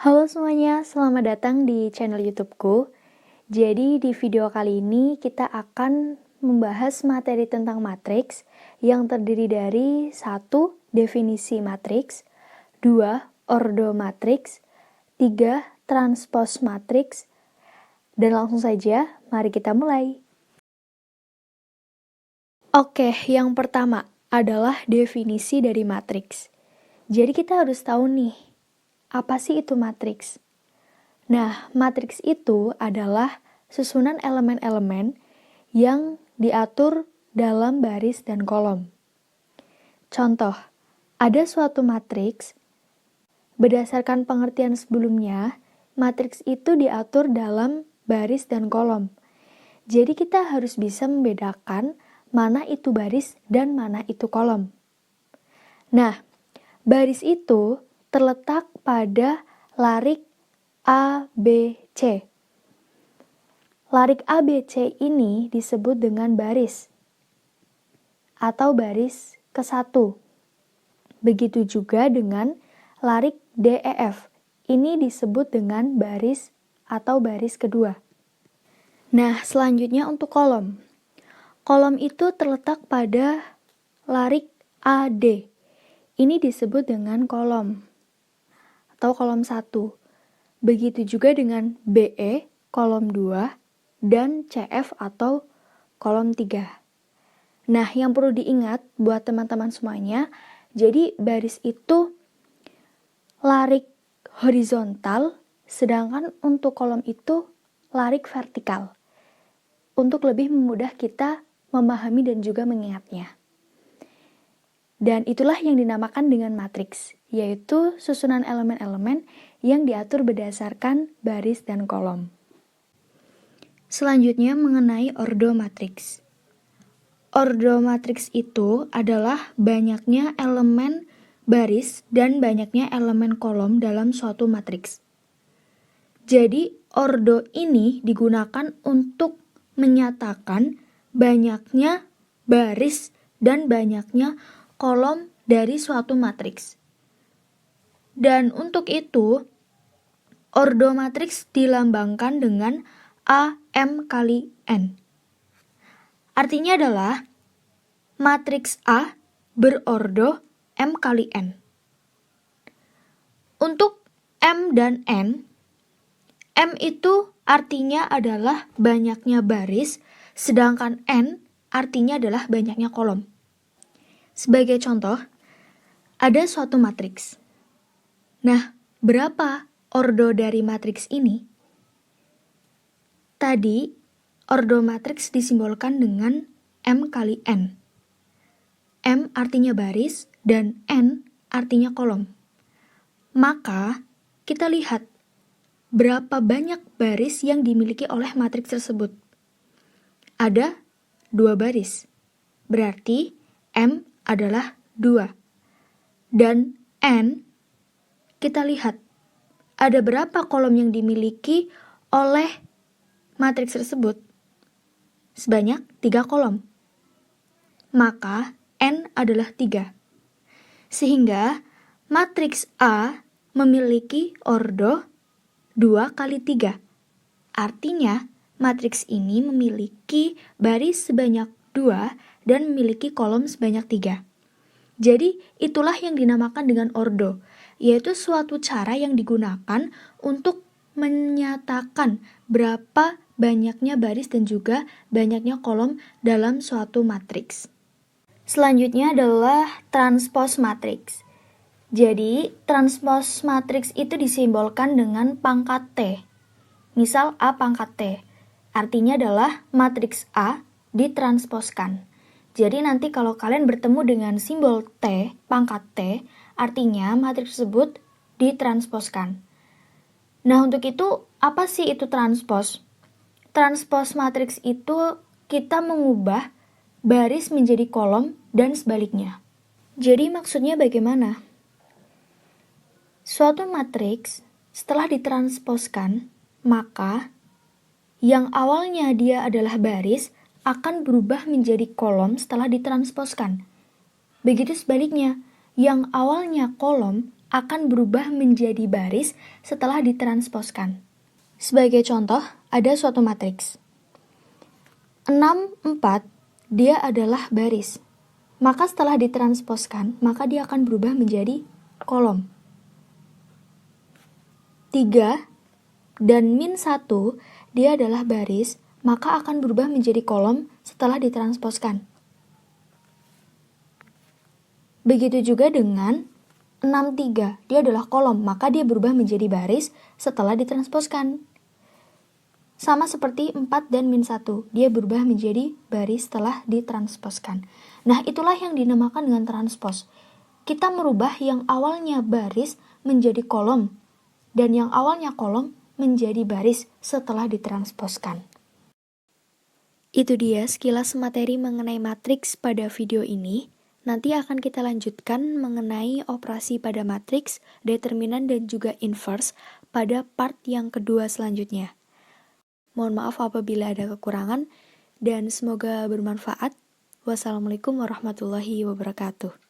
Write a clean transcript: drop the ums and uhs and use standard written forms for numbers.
Halo semuanya, selamat datang di channel YouTubeku. Jadi di video kali ini kita akan membahas materi tentang matriks yang terdiri dari 1. Definisi matriks, 2. Ordo matriks, 3. Transpos matriks, dan langsung saja mari kita mulai. Oke, yang pertama adalah definisi dari matriks. Jadi kita harus tahu nih, apa sih itu matriks? Nah, matriks itu adalah susunan elemen-elemen yang diatur dalam baris dan kolom. Contoh, ada suatu matriks, berdasarkan pengertian sebelumnya, matriks itu diatur dalam baris dan kolom. Jadi kita harus bisa membedakan mana itu baris dan mana itu kolom. Nah, baris itu terletak pada larik A, B, C. Larik A, B, C ini disebut dengan baris atau baris ke-1. Begitu juga dengan larik D, E, F. Ini disebut dengan baris atau baris kedua. Nah, selanjutnya untuk kolom. Kolom itu terletak pada larik A, D. Ini disebut dengan kolom atau kolom 1. Begitu juga dengan BE, kolom 2, dan CF atau kolom 3. Nah, yang perlu diingat buat teman-teman semuanya, jadi baris itu larik horizontal, sedangkan untuk kolom itu larik vertikal. Untuk lebih memudah kita memahami dan juga mengingatnya. Dan itulah yang dinamakan dengan matriks, yaitu susunan elemen-elemen yang diatur berdasarkan baris dan kolom. Selanjutnya mengenai ordo matriks. Ordo matriks itu adalah banyaknya elemen baris dan banyaknya elemen kolom dalam suatu matriks. Jadi, ordo ini digunakan untuk menyatakan banyaknya baris dan banyaknya kolom dari suatu matriks. Dan untuk itu, ordo matriks dilambangkan dengan AM kali N. Artinya adalah matriks A berordo M kali N. Untuk M dan N, M itu artinya adalah banyaknya baris, sedangkan N artinya adalah banyaknya kolom. Sebagai contoh, ada suatu matriks. Nah, berapa ordo dari matriks ini? Tadi, ordo matriks disimbolkan dengan M kali N. M artinya baris dan N artinya kolom. Maka, kita lihat berapa banyak baris yang dimiliki oleh matriks tersebut. Ada 2 baris. Berarti M adalah 2. Dan N, kita lihat ada berapa kolom yang dimiliki oleh matriks tersebut. Sebanyak 3 kolom. Maka N adalah 3. Sehingga matriks A memiliki ordo 2 kali 3. Artinya matriks ini memiliki baris sebanyak 2 dan memiliki kolom sebanyak 3. Jadi, itulah yang dinamakan dengan ordo, yaitu suatu cara yang digunakan untuk menyatakan berapa banyaknya baris dan juga banyaknya kolom dalam suatu matriks. Selanjutnya adalah transpos matriks. Jadi, transpos matriks itu disimbolkan dengan pangkat T. Misal A pangkat T, artinya adalah matriks A ditransposkan. Jadi nanti kalau kalian bertemu dengan simbol T, pangkat T, artinya matriks tersebut ditransposkan. Nah, untuk itu, apa sih itu transpos? Transpos matriks itu kita mengubah baris menjadi kolom dan sebaliknya. Jadi maksudnya bagaimana? Suatu matriks setelah ditransposkan, maka yang awalnya dia adalah baris akan berubah menjadi kolom setelah ditransposkan. Begitu sebaliknya, yang awalnya kolom akan berubah menjadi baris setelah ditransposkan. Sebagai contoh, ada suatu matriks. 6, 4, dia adalah baris. Maka setelah ditransposkan, maka dia akan berubah menjadi kolom. 3 dan min 1, dia adalah baris, maka akan berubah menjadi kolom setelah ditransposkan. Begitu juga dengan 6, 3, dia adalah kolom, maka dia berubah menjadi baris setelah ditransposkan. Sama seperti 4 dan min 1, dia berubah menjadi baris setelah ditransposkan. Nah, itulah yang dinamakan dengan transpos. Kita merubah yang awalnya baris menjadi kolom, dan yang awalnya kolom menjadi baris setelah ditransposkan. Itu dia sekilas materi mengenai matriks pada video ini. Nanti akan kita lanjutkan mengenai operasi pada matriks, determinan, dan juga inverse pada part yang kedua selanjutnya. Mohon maaf apabila ada kekurangan, dan semoga bermanfaat. Wassalamualaikum warahmatullahi wabarakatuh.